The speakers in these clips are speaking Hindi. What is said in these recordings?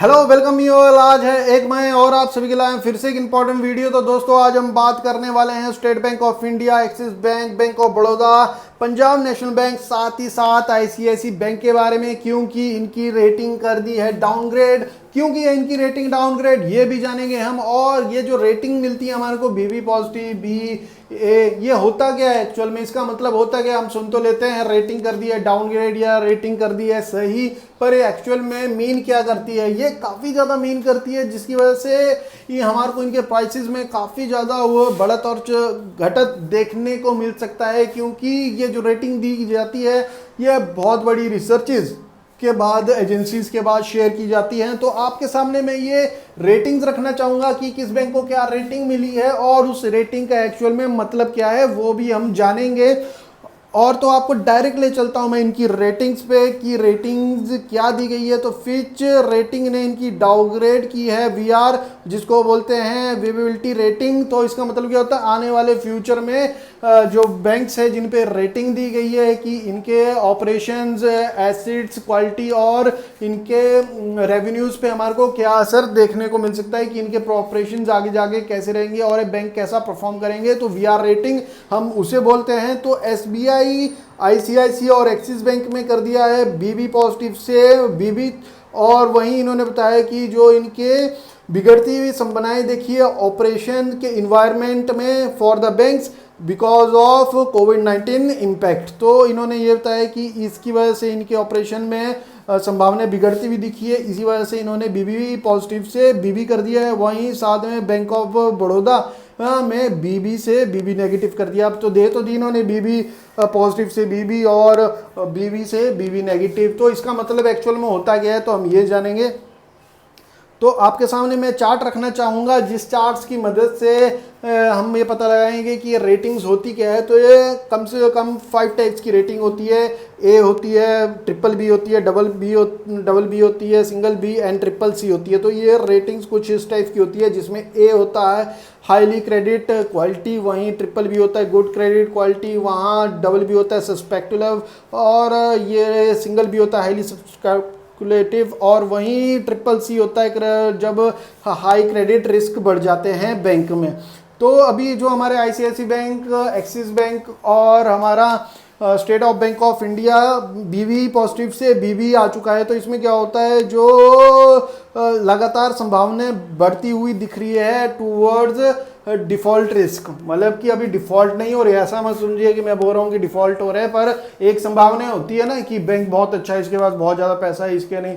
Hello welcome you all. आज है एक मई और आप सभी के लिए फिर से एक इंपॉर्टेंट वीडियो। तो दोस्तों आज हम बात करने वाले हैं state bank of India, axis bank, bank of Baroda, Punjab national bank, साथ ही साथ आईसीआईसी बैंक के बारे में, क्योंकि इनकी रेटिंग कर दी है डाउनग्रेड। क्योंकि इनकी रेटिंग डाउनग्रेड ये भी जानेंगे हम। और ये जो रेटिंग मिलती है हमारे को बीबी पॉजिटिव, बी ए, ये होता क्या है एक्चुअल में, इसका मतलब होता क्या, हम सुन तो लेते हैं रेटिंग कर दी है डाउनग्रेड या रेटिंग कर दी है सही, पर ये एक्चुअल में मीन क्या करती है, ये काफ़ी ज़्यादा मीन करती है, जिसकी वजह से ये हमारे को इनके प्राइसेस में काफ़ी ज़्यादा वो बढ़त और घटत देखने को मिल सकता है। क्योंकि ये जो रेटिंग दी जाती है ये बहुत बड़ी रिसर्चेज के बाद, एजेंसीज के बाद शेयर की जाती हैं। तो आपके सामने मैं ये रेटिंग्स रखना चाहूँगा कि किस बैंक को क्या रेटिंग मिली है और उस रेटिंग का एक्चुअल में मतलब क्या है वो भी हम जानेंगे। और तो आपको डायरेक्ट ले चलता हूं मैं इनकी रेटिंग्स पे कि रेटिंग्स क्या दी गई है। तो फिच रेटिंग ने इनकी डाउनग्रेड की है वीआर, जिसको बोलते हैं विजिबिलिटी रेटिंग। तो इसका मतलब क्या होता है, आने वाले फ्यूचर में जो बैंक्स है जिन पे रेटिंग दी गई है कि इनके ऑपरेशंस, एसेट्स, क्वालिटी और इनके रेवेन्यूज पे हमारे को क्या असर देखने को मिल सकता है, कि इनके ऑपरेशंस आगे जाके कैसे रहेंगे और बैंक कैसा परफॉर्म करेंगे। तो वीआर रेटिंग हम उसे बोलते हैं। तो एसबीआई, आईसीआईसी और एक्सिस बैंक में कर दिया है बीबी पॉजिटिव से बीबी। और वहीं इन्होंने बताया कि जो इनके बिगड़ती हुई संभावनाएं देखिए ऑपरेशन के इन्वायरमेंट में for the banks because of covid impact. तो इन्होंने ये बताया कि इसकी वजह से इनके ऑपरेशन में संभावनाएं बिगड़ती हुई दिखी है, इसी वजह से इन्होंने बीबी पॉजिटिव से बीबी कर दिया है। वहीं साथ में बैंक ऑफ बड़ौदा में बीबी से बीबी नेगेटिव कर दिया। अब तो दी इन्होंने बीबी पॉजिटिव से बीबी और बीबी से बीबी नेगेटिव। तो इसका मतलब एक्चुअल में होता क्या है तो हम ये जानेंगे। तो आपके सामने मैं चार्ट रखना चाहूँगा, जिस चार्ट्स की मदद से हम ये पता लगाएंगे कि ये रेटिंग्स होती क्या है। तो ये कम से कम 5 टाइप्स की रेटिंग होती है। ए होती है, ट्रिपल बी होती है, डबल बी होती है, single B and triple C होती है। तो ये रेटिंग्स कुछ इस टाइप की होती है, जिसमें ए होता है हाईली क्रेडिट क्वालिटी, वहीं ट्रिपल बी होता है गुड क्रेडिट क्वालिटी, वहाँ डबल बी होता है सस्पेक्टिव, और ये सिंगल बी होता है हाईली सब्सक्रिप्टिव, और वहीं ट्रिपल सी होता है जब हाई क्रेडिट रिस्क बढ़ जाते हैं बैंक में। तो अभी जो हमारे आईसीआईसी बैंक, एक्सिस बैंक और हमारा State of Bank of India BB positive से बीबी आ चुका है। तो इसमें क्या होता है, जो लगातार संभावनाएं बढ़ती हुई दिख रही है टूवर्ड्स डिफॉल्ट रिस्क, मतलब कि अभी डिफॉल्ट नहीं हो रही है, ऐसा मत समझिए कि मैं बोल रहा हूँ कि डिफॉल्ट हो रहा है, पर एक संभावना होती है ना कि बैंक बहुत अच्छा है, इसके पास बहुत ज़्यादा पैसा है, इसके नहीं।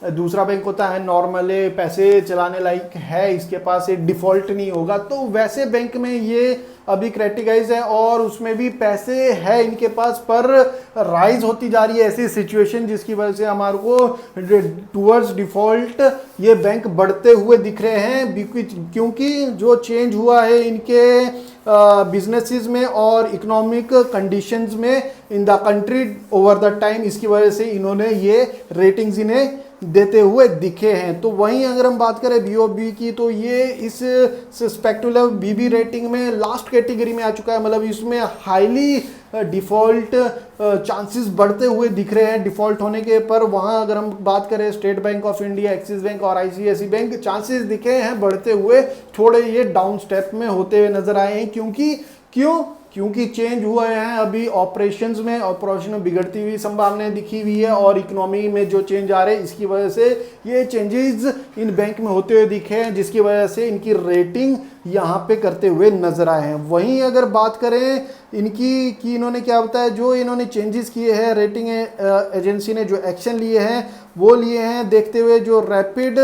दूसरा बैंक होता है नॉर्मल पैसे चलाने लायक है, इसके पास एक डिफॉल्ट नहीं होगा। तो वैसे बैंक में ये अभी क्रिटिकाइज है और उसमें भी पैसे है इनके पास, पर राइज होती जा रही है ऐसी सिचुएशन जिसकी वजह से हमारे को टूवर्ड्स डिफॉल्ट ये बैंक बढ़ते हुए दिख रहे हैं। क्योंकि जो चेंज हुआ है इनके बिजनेसेस में और इकोनॉमिक कंडीशंस में in the country over the time, इसकी वजह से इन्होंने ये रेटिंग्स इन्हें देते हुए दिखे हैं। तो वहीं अगर हम बात करें बीओबी की, तो ये इस सस्पेक्टिव बीबी रेटिंग में लास्ट कैटेगरी में आ चुका है, मतलब इसमें हाईली डिफॉल्ट चांसेस बढ़ते हुए दिख रहे हैं डिफॉल्ट होने के। पर वहाँ अगर हम बात करें state bank of India, axis Bank और आईसीआईसी बैंक, चांसेस दिखे हैं बढ़ते हुए, थोड़े ये डाउन स्टेप में होते हुए नजर आए हैं। क्योंकि चेंज हुए हैं अभी ऑपरेशन में बिगड़ती हुई संभावनाएं दिखी हुई है, और इकोनॉमी में जो चेंज आ रहे हैं इसकी वजह से ये चेंजेस इन बैंक में होते हुए दिखे हैं, जिसकी वजह से इनकी रेटिंग यहाँ पे करते हुए नजर आए हैं। वहीं अगर बात करें इनकी कि इन्होंने क्या बताया, जो इन्होंने चेंजेस किए हैं रेटिंग एजेंसी ने, जो एक्शन लिए हैं वो लिए हैं देखते हुए जो रैपिड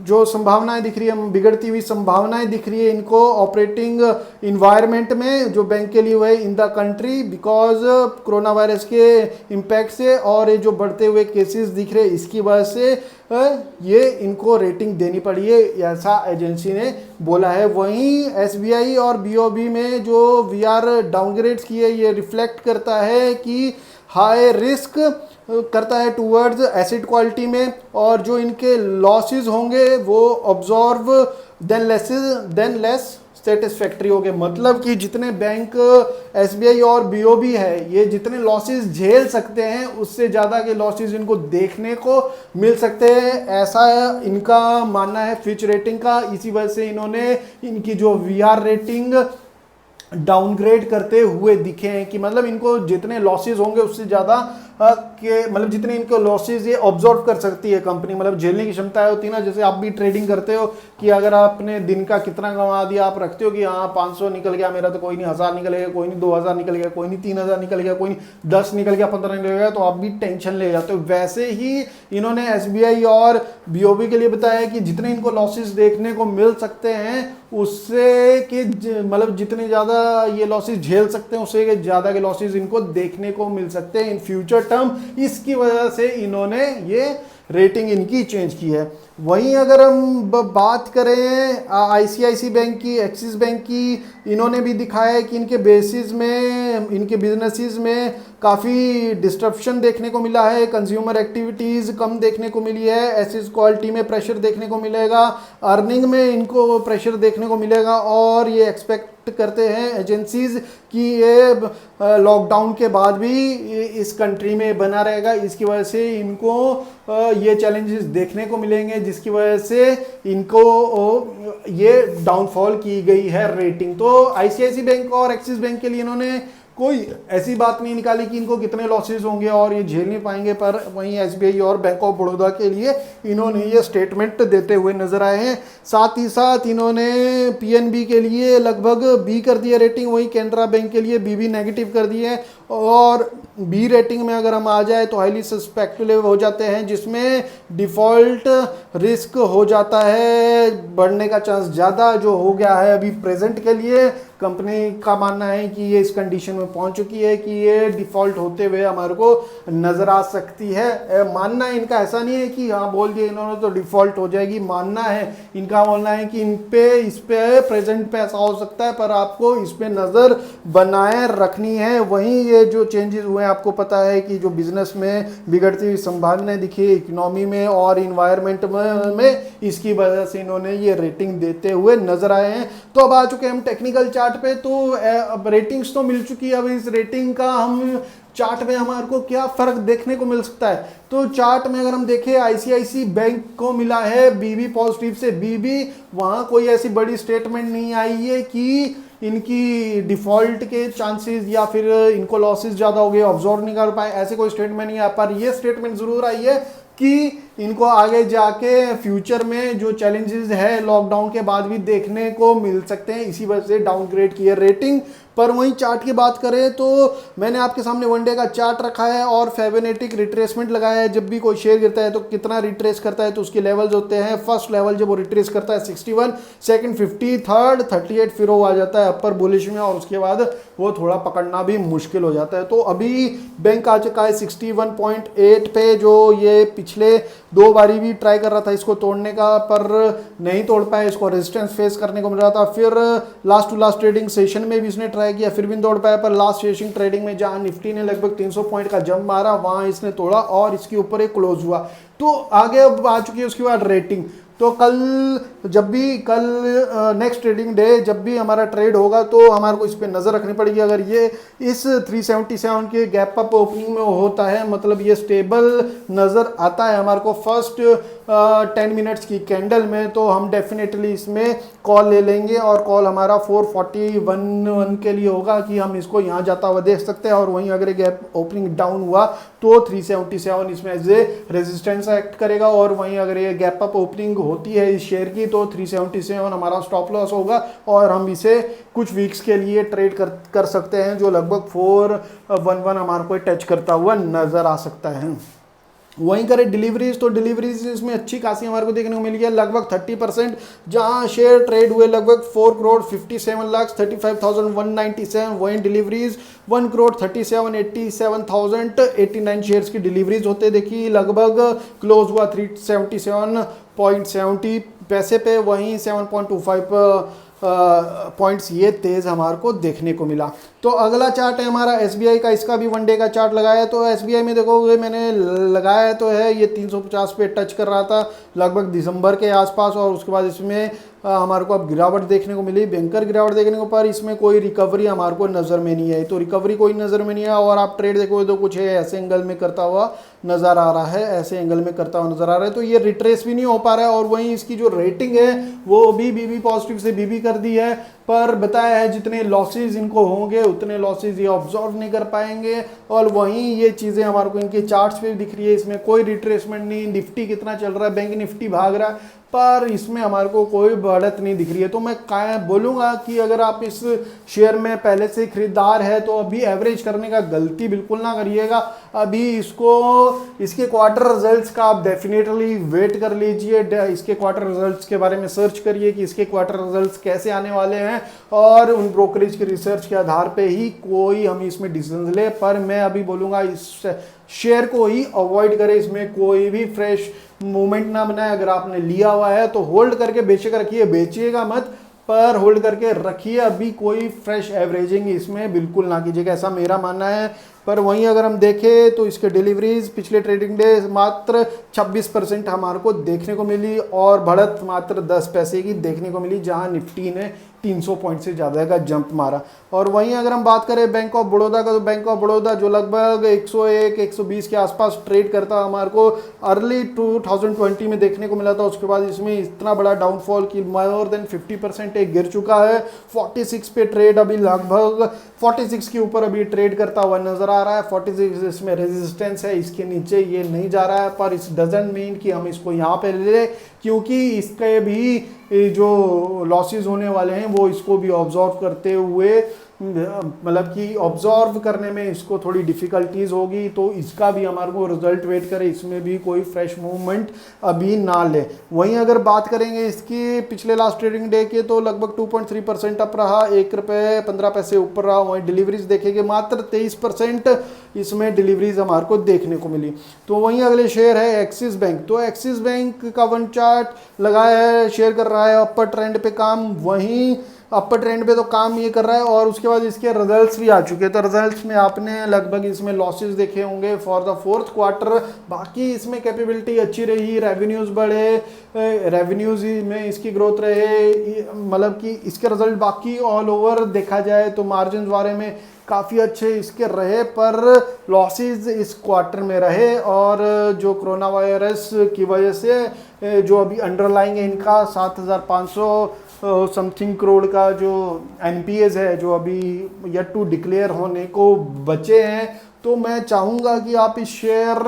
जो संभावनाएं दिख रही है, बिगड़ती हुई संभावनाएं दिख रही है इनको ऑपरेटिंग इन्वायरमेंट में जो बैंक के लिए हुए in the country because corona virus के इम्पैक्ट से, और ये जो बढ़ते हुए केसेस दिख रहे हैं इसकी वजह से ये इनको रेटिंग देनी पड़ी है, ऐसा एजेंसी ने बोला है। वहीं एसबीआई और बीओबी में जो वीआर डाउनग्रेड्स किए, ये रिफ्लेक्ट करता है कि हाई रिस्क करता है टूवर्ड्स एसिड क्वालिटी में, और जो इनके लॉसेस होंगे वो ऑब्जॉर्व देन लेस सेटिस्फैक्ट्री हो गए। मतलब कि जितने बैंक एसबीआई और बीओबी है ये जितने लॉसेस झेल सकते हैं उससे ज़्यादा के लॉसेस इनको देखने को मिल सकते हैं, ऐसा इनका मानना है फिच रेटिंग का। इसी वजह से इन्होंने इनकी जो वीआर रेटिंग डाउनग्रेड करते हुए दिखे हैं कि मतलब इनको जितने लॉसेस होंगे उससे ज़्यादा के मतलब जितने इनको लॉसेस ये ऑब्जॉर्व कर सकती है कंपनी, मतलब झेलने की क्षमता होती है ना। जैसे आप भी ट्रेडिंग करते हो कि अगर आपने दिन का कितना कमा दिया, आप रखते हो कि हाँ 500 निकल गया मेरा तो कोई नहीं, 1000 निकल गया कोई नहीं, 2000 निकल गया कोई नहीं, 3000 निकल गया कोई नहीं, 10 निकल गया 15 निकल गया, तो आप भी टेंशन ले जाते हो। वैसे ही इन्होंने एसबीआई और बीओबी के लिए बताया कि जितने इनको लॉसेस देखने को मिल सकते हैं उससे कि मतलब जितने ज़्यादा ये लॉसेस झेल सकते हैं उससे ज़्यादा के लॉसेस इनको देखने को मिल सकते हैं इन फ्यूचर टर्म। इसकी वजह से इन्होंने ये रेटिंग इनकी चेंज की है। वहीं अगर हम बात करें आईसीआईसी बैंक की, एक्सिस बैंक की, इन्होंने भी दिखाया है कि इनके बेसिस में इनके बिजनेसेस में काफ़ी डिस्ट्रप्शन देखने को मिला है, कंज्यूमर एक्टिविटीज़ कम देखने को मिली है, एसेट क्वालिटी में प्रेशर देखने को मिलेगा, अर्निंग में इनको प्रेशर देखने को मिलेगा और ये एक्सपेक्ट करते हैं एजेंसीज कि ये लॉकडाउन के बाद भी इस कंट्री में बना रहेगा। इसकी वजह से इनको ये चैलेंजेस देखने को मिलेंगे जिसकी वजह से इनको ये डाउनफॉल की गई है रेटिंग। तो आईसीआईसी बैंक और एक्सिस बैंक के लिए इन्होंने कोई ऐसी बात नहीं निकाली कि इनको कितने लॉसेस होंगे और ये झेल नहीं पाएंगे, पर वहीं एसबीआई और बैंक ऑफ बड़ौदा के लिए इन्होंने ये स्टेटमेंट देते हुए नजर आए हैं। साथ ही साथ इन्होंने पीएनबी के लिए लगभग बी कर दिया रेटिंग, वहीं कैनरा बैंक के लिए बी नेगेटिव कर दिए है। और बी रेटिंग में अगर हम आ जाए तो हाईली सस्पेक्टेड हो जाते हैं जिसमें डिफॉल्ट रिस्क हो जाता है, बढ़ने का चांस ज़्यादा जो हो गया है अभी प्रेजेंट के लिए। कंपनी का मानना है कि ये इस कंडीशन में पहुंच चुकी है कि ये डिफॉल्ट होते हुए हमारे को नजर आ सकती है। मानना है इनका, ऐसा नहीं है कि हाँ बोल दिया इन्होंने तो डिफॉल्ट हो जाएगी, मानना है इनका बोलना है कि इस पे प्रेजेंट पे ऐसा हो सकता है पर आपको इस पे नज़र बनाए रखनी है। वहीं ये जो चेंजेस हुए हैं आपको पता है कि जो बिजनेस में बिगड़ती हुई संभावनाएं दिखी इकोनॉमी में और इन्वायरमेंट में, इसकी वजह से इन्होंने ये रेटिंग देते हुए नजर आए हैं। तो अब आ चुके हैं हम टेक्निकल चार्ट पे। तो अब रेटिंग्स तो मिल चुकी है, अब इस रेटिंग का हम चार्ट में हमारे को क्या फर्क देखने को मिल सकता है। तो चार्ट में अगर हम देखें आईसीआईसी बैंक को मिला है बीबी पॉजिटिव से बीबी, वहां कोई ऐसी बड़ी स्टेटमेंट नहीं आई है कि इनकी डिफॉल्ट के चांसेस या फिर इनको लॉसेस ज़्यादा हो गए ऑब्जॉर्व नहीं कर पाए, ऐसे कोई स्टेटमेंट नहीं आ। पर ये स्टेटमेंट ज़रूर आई है कि इनको आगे जाके फ्यूचर में जो चैलेंजेस है लॉकडाउन के बाद भी देखने को मिल सकते हैं, इसी वजह से डाउनग्रेड की है रेटिंग। पर वहीं चार्ट की बात करें तो मैंने आपके सामने वनडे का चार्ट रखा है और फेबोनेटिक रिट्रेसमेंट लगाया है। जब भी कोई शेयर गिरता है तो कितना रिट्रेस करता है तो उसके लेवल्स होते हैं। फर्स्ट लेवल जब वो रिट्रेस करता है 61, सेकंड 50, थर्ड 38, फिर वो आ जाता है अपर बुलिश में और उसके बाद वो थोड़ा पकड़ना भी मुश्किल हो जाता है। तो अभी बैंक आ चुका है 61.8 पे, जो ये पिछले 2 बारी भी ट्राई कर रहा था इसको तोड़ने का पर नहीं तोड़ पाया, इसको रेजिस्टेंस फेस करने को मिल रहा था। फिर last to last trading session में भी इसने ट्राई किया फिर भी नहीं तोड़ पाया, पर लास्ट सेशन ट्रेडिंग में जहां निफ्टी ने लगभग 300 पॉइंट का जंप मारा वहां इसने तोड़ा और इसके ऊपर एक क्लोज हुआ। तो आगे अब आ चुकी है उसके बाद रेटिंग। तो कल नेक्स्ट ट्रेडिंग डे जब भी हमारा ट्रेड होगा तो हमारे को इस पर नज़र रखनी पड़ेगी। अगर ये इस 377 के गैप अप ओपनिंग में होता है मतलब ये स्टेबल नज़र आता है हमारे को फर्स्ट 10 मिनट्स की कैंडल में, तो हम डेफिनेटली इसमें कॉल ले लेंगे और कॉल हमारा 441 के लिए होगा कि हम इसको यहाँ जाता हुआ देख सकते हैं। और वहीं अगर ये गैप ओपनिंग डाउन हुआ तो 377 इसमें एज ए रेजिस्टेंस एक्ट करेगा और वहीं अगर ये गैप अप ओपनिंग होती है इस शेयर की तो 377 हमारा स्टॉप लॉस होगा और हम इसे कुछ वीक्स के लिए ट्रेड कर सकते हैं, जो लगभग 411 हमारे को टच करता हुआ नजर आ सकता है। वहीं करें डिलीवरीज तो डिलीवरीज इसमें अच्छी खासी हमारे को देखने को मिली है लगभग 30%, जहां शेयर ट्रेड हुए लगभग 4,57,35,197। वहीं डिलीवरीज 1,37,87,089 शेयर्स की डिलीवरीज होते देखी, लगभग क्लोज हुआ 377.70 पैसे पे। वहीं 7.25 पॉइंट्स ये तेज हमारे को देखने को मिला। तो अगला चार्ट है हमारा एसबीआई का, इसका भी वनडे का चार्ट लगाया है। तो एसबीआई में देखोगे मैंने लगाया तो है ये 350 पे टच कर रहा था लगभग दिसंबर के आसपास और उसके बाद इसमें हमारे को अब गिरावट देखने को मिली, बैंकर गिरावट देखने को, पर इसमें कोई रिकवरी हमारे को नज़र में नहीं आई। तो रिकवरी कोई नज़र में नहीं है और आप ट्रेड देखोगे तो कुछ ऐसे एंगल में करता हुआ नज़र आ रहा है, ऐसे एंगल में करता हुआ नज़र आ रहा है। तो ये रिट्रेस भी नहीं हो पा रहा है और वहीं इसकी जो रेटिंग है वो भी बीबी पॉजिटिव से बीबी कर दी है, पर बताया है जितने लॉसेज इनको होंगे उतने लॉसेज ये ऑब्जॉर्व नहीं कर पाएंगे। और वहीं ये चीज़ें हमारे को इनके चार्ट्स पे दिख रही है, इसमें कोई रिट्रेसमेंट नहीं। निफ्टी कितना चल रहा है, बैंक निफ्टी भाग रहा है, पर इसमें हमारे को कोई बढ़त नहीं दिख रही है। तो मैं बोलूँगा कि अगर आप इस शेयर में पहले से खरीदार है तो अभी एवरेज करने का गलती बिल्कुल ना करिएगा। अभी इसके क्वार्टर रिजल्ट्स का आप डेफिनेटली वेट कर लीजिए, इसके क्वार्टर रिजल्ट्स के बारे में सर्च करिए कि इसके क्वार्टर रिजल्ट्स कैसे आने वाले हैं और उन ब्रोकरेज की रिसर्च के आधार पे ही कोई हम इसमें डिसीजन ले। पर मैं अभी बोलूँगा इस शेयर को ही अवॉइड करें, इसमें कोई भी फ्रेश मूवमेंट ना बनाए। अगर आपने लिया हुआ है तो होल्ड करके बेचकर रखिए, बेचिएगा मत, पर होल्ड करके रखिए। अभी कोई फ्रेश एवरेजिंग इसमें बिल्कुल ना कीजिएगा, ऐसा मेरा मानना है। पर वहीं अगर हम देखें तो इसके डिलीवरीज पिछले ट्रेडिंग डे मात्र 26% हमारे को देखने को मिली और बढ़त मात्र 10 पैसे की देखने को मिली, जहां निफ्टी ने 300 पॉइंट से ज़्यादा का जंप मारा। और वहीं अगर हम बात करें बैंक ऑफ बड़ौदा का, तो बैंक ऑफ बड़ौदा जो लगभग 101-120 के आसपास ट्रेड करता हमारे को अर्ली 2020 में देखने को मिला था, उसके बाद इसमें इतना बड़ा डाउनफॉल कि मोर देन 50% एक गिर चुका है। 46 पे ट्रेड अभी लगभग 46 के ऊपर अभी ट्रेड करता हुआ नजर आ रहा है। 46 इसमें रेजिस्टेंस है, इसके नीचे ये नहीं जा रहा है, पर इस डजंट मीन कि हम इसको यहाँ पे ले लें, क्योंकि इसके भी जो लॉसेस होने वाले हैं वो इसको भी ऑब्जॉर्व करते हुए, मतलब कि ऑब्जॉर्व करने में इसको थोड़ी डिफिकल्टीज होगी। तो इसका भी हमारे को रिजल्ट वेट करें, इसमें भी कोई फ्रेश मूवमेंट अभी ना ले। वहीं अगर बात करेंगे इसकी पिछले लास्ट ट्रेडिंग डे के, तो लगभग 2.3% अप रहा, ₹1.15 ऊपर रहा। वहीं डिलीवरीज देखेंगे मात्र 23% इसमें डिलीवरीज हमारे को देखने को मिली। तो वहीं अगले शेयर है एक्सिस बैंक। तो एक्सिस बैंक का वन चार्ट लगाया है, शेयर कर रहा है अपर ट्रेंड पे काम, वहीं अपर ट्रेंड पे तो काम ये कर रहा है और उसके बाद इसके रिजल्ट्स भी आ चुके हैं। तो रिजल्ट्स में आपने लगभग इसमें लॉसेस देखे होंगे फॉर द फोर्थ क्वार्टर। बाकी इसमें कैपेबिलिटी अच्छी रही, रेवेन्यूज बढ़े, रेवेन्यूज में इसकी ग्रोथ रहे, मतलब कि इसके रिजल्ट बाकी ऑल ओवर देखा जाए तो मार्जिन बारे में काफ़ी अच्छे इसके रहे, पर लॉसेस इस क्वार्टर में रहे। और जो कोरोना वायरस की वजह से जो अभी अंडरलाइंग है इनका 7,500 समथिंग करोड़ का जो एनपीएस है, जो अभी येट टू डिक्लेयर होने को बचे हैं, तो मैं चाहूँगा कि आप इस शेयर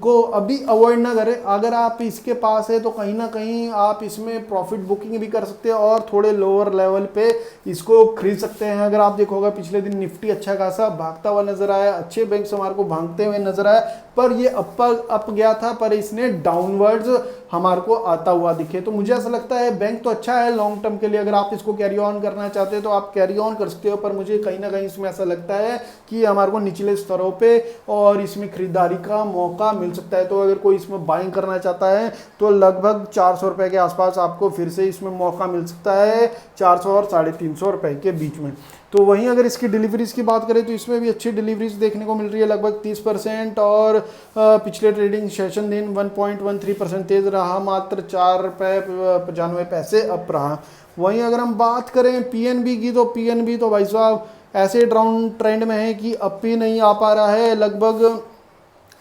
को अभी अवॉइड ना करें। अगर आप इसके पास है तो कहीं ना कहीं आप इसमें प्रॉफिट बुकिंग भी कर सकते हैं और थोड़े लोअर लेवल पे इसको खरीद सकते हैं। अगर आप देखोगे पिछले दिन निफ्टी अच्छा खासा भागता हुआ नजर आया, अच्छे बैंक्स हमारे को भागते हुए नजर आया, पर ये अप गया था, पर इसने डाउनवर्ड्स हमारे को आता हुआ दिखे। तो मुझे ऐसा लगता है बैंक तो अच्छा है लॉन्ग टर्म के लिए, अगर आप इसको कैरी ऑन करना चाहते हो तो आप कैरी ऑन कर सकते हो, पर मुझे कहीं ना कहीं इसमें ऐसा लगता है कि हमारे को निचले स्तरों पे और इसमें खरीदारी का मौका मिल सकता है। तो अगर कोई इसमें बाइंग करना चाहता है तो लगभग 400 रुपए के आसपास आपको फिर से इसमें मौका मिल सकता है, 400 और 350 रुपए के बीच में। तो वहीं अगर इसकी डिलीवरीज की बात करें तो इसमें भी अच्छी डिलीवरीज देखने को मिल रही है, लगभग 30%, और पिछले ट्रेडिंग सेशन दिन 1.13% तेज रहा, मात्र ₹4.95 अप रहा। वहीं अगर हम बात करें पीएनबी की, तो पीएनबी तो भाई साहब ऐसे डाउन ट्रेंड में है कि अप ही नहीं आ पा रहा है। लगभग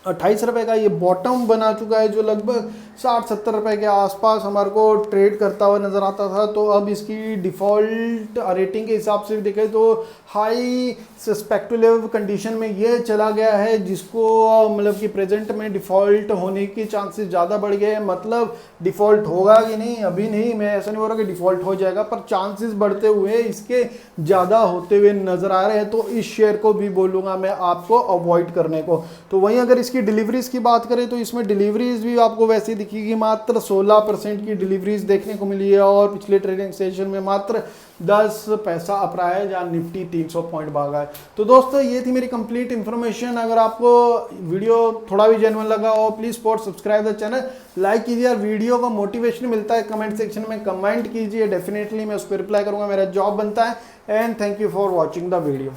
28 रुपए का ये बॉटम बना चुका है, जो लगभग 60-70 रुपए के आसपास हमारे को ट्रेड करता हुआ नजर आता था। तो अब इसकी डिफ़ॉल्ट रेटिंग के हिसाब से देखें तो हाई सस्पेक्टिव कंडीशन में ये चला गया है, जिसको मतलब कि प्रेजेंट में डिफ़ॉल्ट होने के चांसेस ज़्यादा बढ़ गए हैं। मतलब डिफ़ॉल्ट होगा कि नहीं अभी नहीं, मैं ऐसा नहीं बोल रहा कि डिफ़ॉल्ट हो जाएगा, पर चांसेस बढ़ते हुए इसके ज़्यादा होते हुए नज़र आ रहे हैं। तो इस शेयर को भी बोलूँगा मैं आपको अवॉइड करने को। तो वहीं अगर इसकी डिलीवरीज की बात करें तो इसमें डिलीवरीज भी आपको वैसे दिखेगी, मात्र 16% की डिलीवरीज देखने को मिली है और पिछले ट्रेडिंग सेशन में मात्र 10 पैसा अप रहा है, जहाँ निफ्टी 300 पॉइंट भागा है। तो दोस्तों ये थी मेरी कंप्लीट इन्फॉर्मेशन। अगर आपको वीडियो थोड़ा भी जेन्युइन लगा हो please support subscribe the channel, like कीजिए, और वीडियो को मोटिवेशन मिलता है कमेंट सेक्शन में कमेंट कीजिए, डेफिनेटली मैं उस पर रिप्लाई करूंगा, मेरा जॉब बनता है। And thank you for watching the video.